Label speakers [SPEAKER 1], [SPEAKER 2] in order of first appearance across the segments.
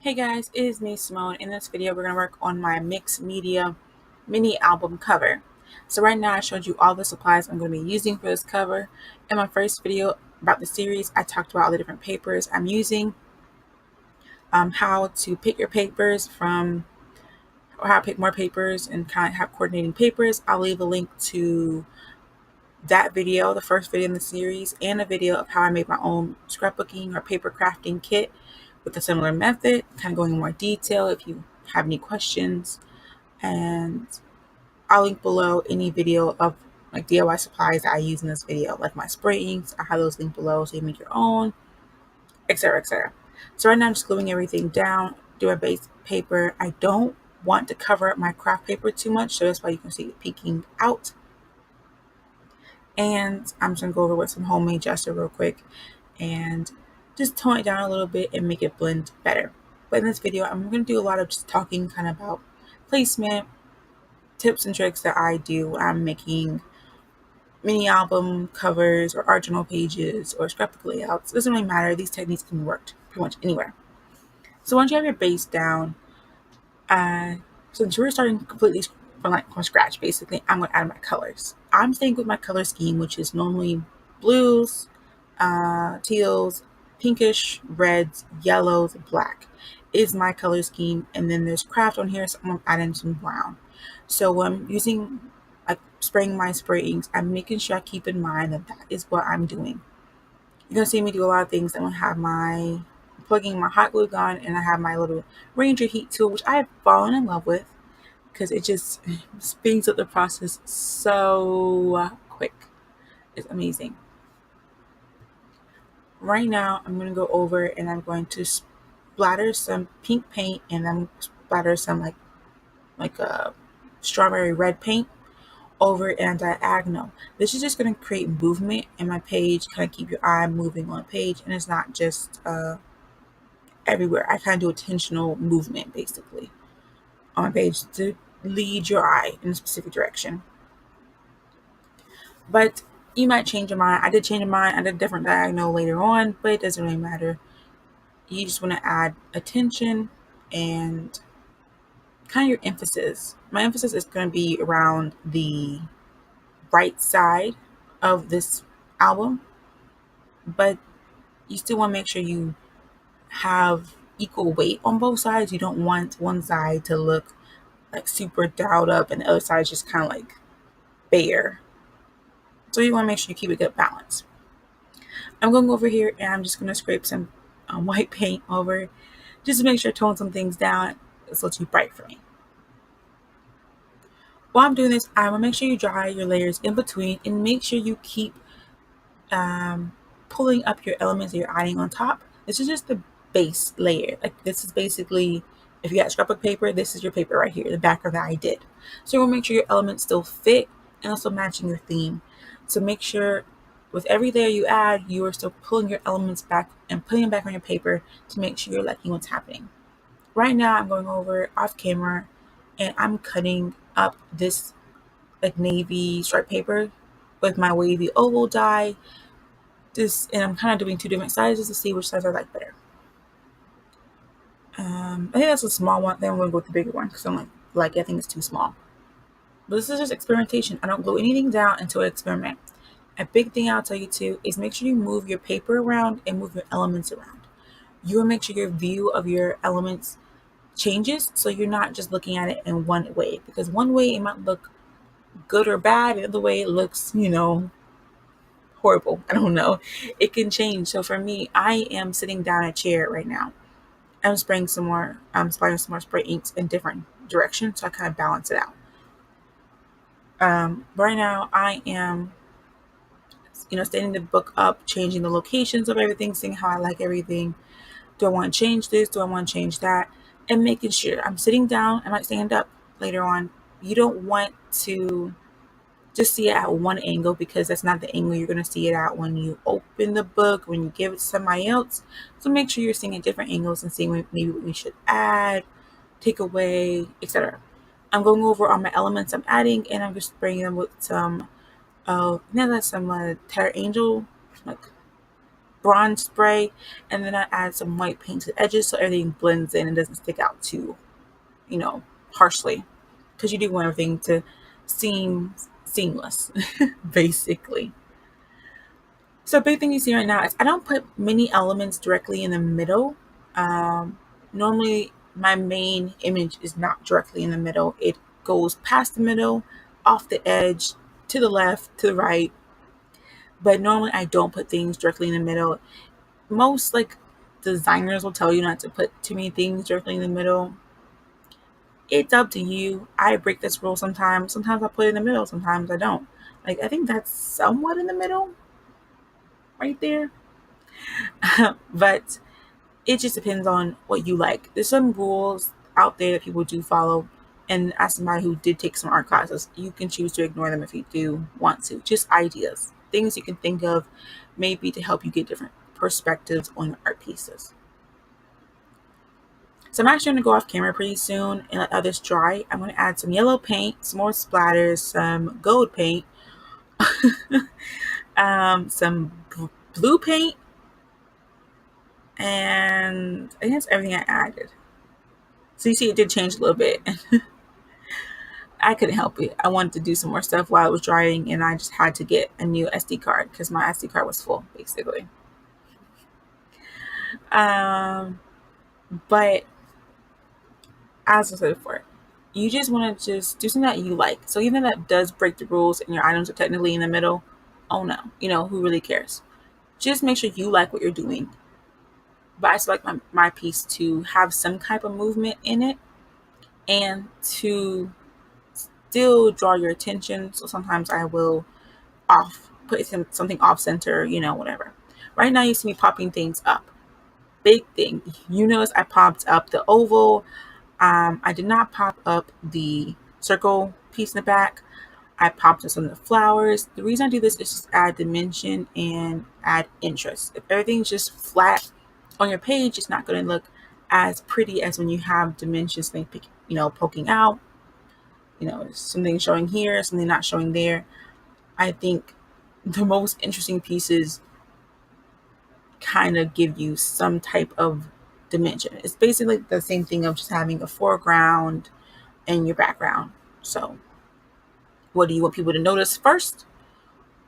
[SPEAKER 1] Hey guys, it is me, Simone. In this video, we're going to work on my mixed media mini album cover. So right now I showed you all the supplies I'm going to be using for this cover. In my first video about the series, I talked about all the different papers I'm using, how to pick your papers from, or how to pick more papers and kind of have coordinating papers. I'll leave a link to that video, the first video in the series, and a video of how I made my own scrapbooking or paper crafting kit with a similar method, kind of going in more detail if you have any questions. And I'll link below any video of like DIY supplies that I use in this video, like my spray inks. I have those linked below so you make your own, etc. etc. So right now I'm just gluing everything down, do a base paper. I don't want to cover up my craft paper too much, so that's why you can see it peeking out. And I'm just gonna go over with some homemade gesture real quick and just tone it down a little bit and make it blend better. But in this video, I'm gonna do a lot of just talking kind of about placement, tips and tricks that I do when I'm making mini album covers or art journal pages or scrapbook layouts. It doesn't really matter. These techniques can be worked pretty much anywhere. So once you have your base down, uh, since we're starting completely from scratch, basically, I'm gonna add my colors. I'm staying with my color scheme, which is normally blues, teals, pinkish, reds, yellows, black is my color scheme. And then there's craft on here, so I'm adding some brown. So when I'm using, like spraying my spray inks, I'm making sure I keep in mind that that is what I'm doing. You're gonna see me do a lot of things. I'm gonna have my plugging my hot glue gun, and I have my little Ranger heat tool, which I have fallen in love with because it just speeds up the process so quick. It's amazing. Right now, I'm going to go over and I'm going to splatter some pink paint and then splatter some like a strawberry red paint over and diagonal. This is just going to create movement in my page, kind of keep your eye moving on the page, and it's not just everywhere. I kind of do intentional movement basically on my page to lead your eye in a specific direction. But you might change your mind. I did change my mind. I did a different diagonal later on, but it doesn't really matter. You just want to add attention and kind of your emphasis. My emphasis is going to be around the right side of this album, but you still want to make sure you have equal weight on both sides. You don't want one side to look like super dialed up and the other side is just kind of like bare. So you want to make sure you keep a good balance. I'm going to go over here and I'm just going to scrape some white paint over just to make sure I tone some things down. It's a little too bright for me. While I'm doing this, I'm going to make sure you dry your layers in between and make sure you keep pulling up your elements that you're adding on top. This is just the base layer. Like this is basically, if you got scrapbook paper, this is your paper right here, the background that I did. So you're going to make sure your elements still fit and also matching your theme. So make sure with every layer you add, you are still pulling your elements back and putting them back on your paper to make sure you're liking what's happening. Right now, I'm going over off camera and I'm cutting up this like navy stripe paper with my wavy oval die. And I'm kind of doing two different sizes to see which size I like better. I think that's a small one. Then I'm going to go with the bigger one because I'm like I think it's too small. But this is just experimentation. I don't glue anything down until I experiment. A big thing I'll tell you too is make sure you move your paper around and move your elements around. You will make sure your view of your elements changes so you're not just looking at it in one way, because one way it might look good or bad, the other way it looks, horrible. I don't know. It can change. So for me, I am sitting down in a chair right now. I'm spraying some more, spraying some more spray inks in different directions so I kind of balance it out. Right now I am standing the book up, changing the locations of everything, seeing how I like everything. Do I want to change this? Do I want to change that? And making sure I'm sitting down. I might stand up later on. You don't want to just see it at one angle because that's not the angle you're going to see it at when you open the book, when you give it to somebody else. So make sure you're seeing at different angles and seeing maybe what we should add, take away, etc. I'm going over all my elements I'm adding and I'm just spraying them with some, now that's some Terra Angel, like bronze spray, and then I add some white paint to the edges so everything blends in and doesn't stick out too, you know, harshly. Because you do want everything to seem seamless, basically. So, a big thing you see right now is I don't put many elements directly in the middle. Um, Normally, my main image is not directly in the middle, it goes past the middle, off the edge, to the left, to the right. But normally, I don't put things directly in the middle. Most like designers will tell you not to put too many things directly in the middle. It's up to you. I break this rule sometimes. Sometimes I put it in the middle, sometimes I don't. Like, I think that's somewhat in the middle right there. But it just depends on what you like. There's some rules out there that people do follow. And as somebody who did take some art classes, you can choose to ignore them if you do want to. Just ideas, things you can think of, maybe to help you get different perspectives on your art pieces. So I'm actually going to go off camera pretty soon and let others dry. I'm going to add some yellow paint, some more splatters, some gold paint, some blue paint, and I think that's everything I added. So you see it did change a little bit. I couldn't help it. I wanted to do some more stuff while it was drying, and I just had to get a new SD card because my SD card was full, basically. Um, but as I said before, you just want to just do something that you like. So even if that does break the rules and your items are technically in the middle, oh no, who really cares? Just make sure you like what you're doing. But I still like my piece to have some type of movement in it and to still draw your attention. So sometimes I will put something off center, whatever. Right now you see me popping things up. Big thing. You notice I popped up the oval. I did not pop up the circle piece in the back. I popped up some of the flowers. The reason I do this is just add dimension and add interest. If everything's just flat on your page, it's not going to look as pretty as when you have dimensions, poking out. Something showing here, something not showing there. I think the most interesting pieces kind of give you some type of dimension. It's basically the same thing of just having a foreground and your background. So what do you want people to notice first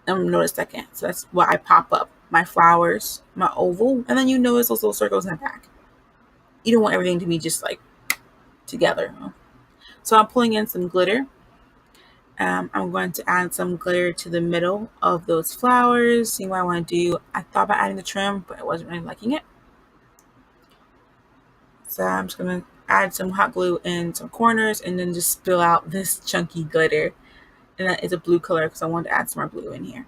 [SPEAKER 1] and notice second? So that's what I pop up. My flowers, my oval, and then you notice those little circles in the back. You don't want everything to be just like together. So I'm pulling in some glitter. I'm going to add some glitter to the middle of those flowers. See what I want to do. I thought about adding the trim, but I wasn't really liking it. So I'm just going to add some hot glue in some corners and then just spill out this chunky glitter. And that is a blue color because I wanted to add some more blue in here.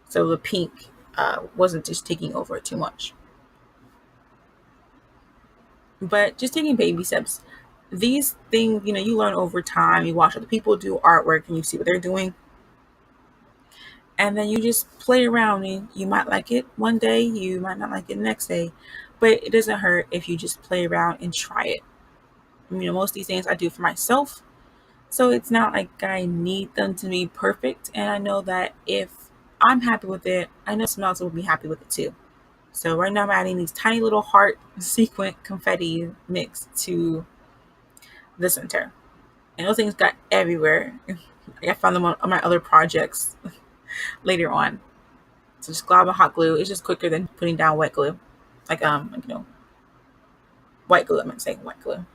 [SPEAKER 1] So the pink wasn't just taking over too much. But just taking baby steps. These things, you learn over time. You watch other people do artwork and you see what they're doing. And then you just play around, and you might like it one day, you might not like it the next day. But it doesn't hurt if you just play around and try it. Most of these things I do for myself. So it's not like I need them to be perfect. And I know that if I'm happy with it, I know someone else will be happy with it too. So right now I'm adding these tiny little heart sequin confetti mix to the center. And those things got everywhere. I found them on my other projects later on. So just glob a hot glue. It's just quicker than putting down wet glue. White glue, I meant saying white glue.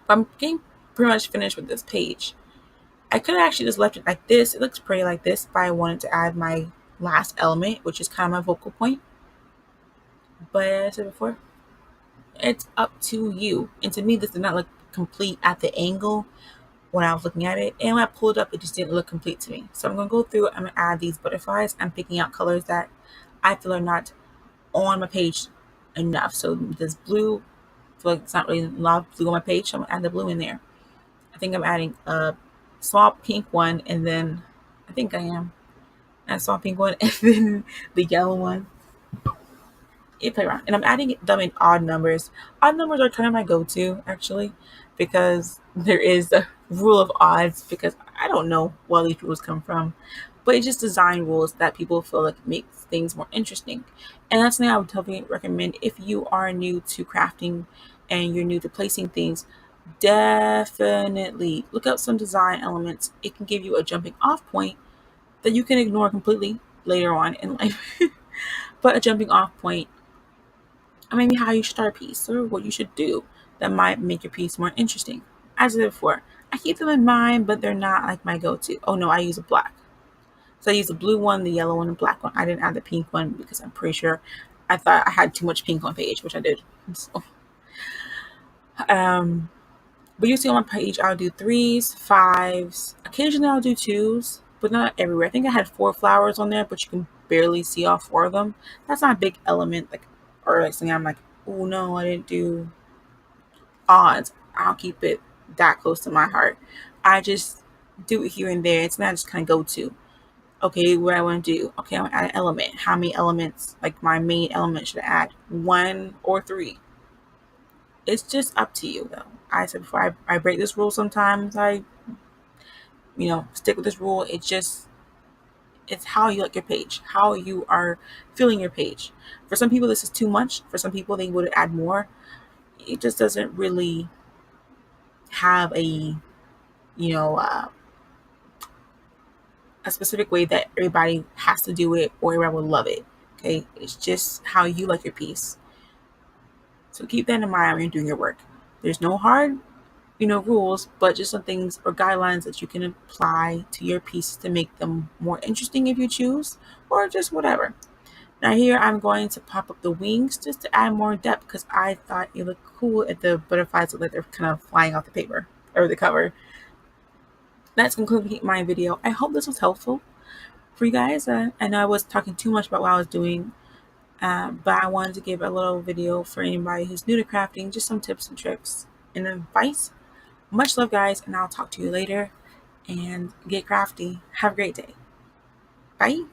[SPEAKER 1] But I'm getting pretty much finished with this page. I could have actually just left it like this. It looks pretty like this, but I wanted to add my last element, which is kind of my focal point. But as I said before, it's up to you. And to me, this did not look complete at the angle when I was looking at it. And when I pulled it up, it just didn't look complete to me. So I'm going to go through, I'm going to add these butterflies. I'm picking out colors that I feel are not on my page enough. So this blue, I feel like it's not really a lot of blue on my page. So I'm going to add the blue in there. I think I'm adding a small pink one, and then I think I am. And a small pink one, and then the yellow one. You play around. And I'm adding them in odd numbers. Odd numbers are kind of my go-to, actually, because there is a rule of odds, because I don't know where these rules come from. but it's just design rules that people feel like makes things more interesting. And that's something I would definitely recommend if you are new to crafting and you're new to placing things. Definitely look up some design elements. It can give you a jumping off point that you can ignore completely later on in life. But a jumping off point, or maybe how you start a piece or what you should do that might make your piece more interesting. As I said before, I keep them in mind, but they're not like my go-to. Oh no, I use a black. So I used the blue one, the yellow one, and black one. I didn't add the pink one because I'm pretty sure I thought I had too much pink on page, which I did. So, um, but you see on my page, I'll do threes, fives. Occasionally, I'll do twos, but not everywhere. I think I had 4 flowers on there, but you can barely see all 4 of them. That's not a big element, like or like something I'm like, oh no, I didn't do odds. I'll keep it that close to my heart. I just do it here and there. It's not just kind of go to. Okay, what I want to do. Okay, I want to add an element. How many elements, like my main element, should I add? 1 or 3? It's just up to you, though. I said before, I break this rule sometimes. I, stick with this rule. It's how you like your page, how you are feeling your page. For some people, this is too much. For some people, they would add more. It just doesn't really have you know, uh, a specific way that everybody has to do it or everybody will love it. Okay, it's just how you like your piece. So keep that in mind when you're doing your work. There's no hard, rules, but just some things or guidelines that you can apply to your piece to make them more interesting if you choose, or just whatever. Now here I'm going to pop up the wings just to add more depth because I thought it looked cool if the butterflies look like they're kind of flying off the paper or the cover. That's concluding my video. I hope this was helpful for you guys. I know I was talking too much about what I was doing, but I wanted to give a little video for anybody who's new to crafting, just some tips and tricks and advice. Much love, guys, and I'll talk to you later. And get crafty. Have a great day. Bye.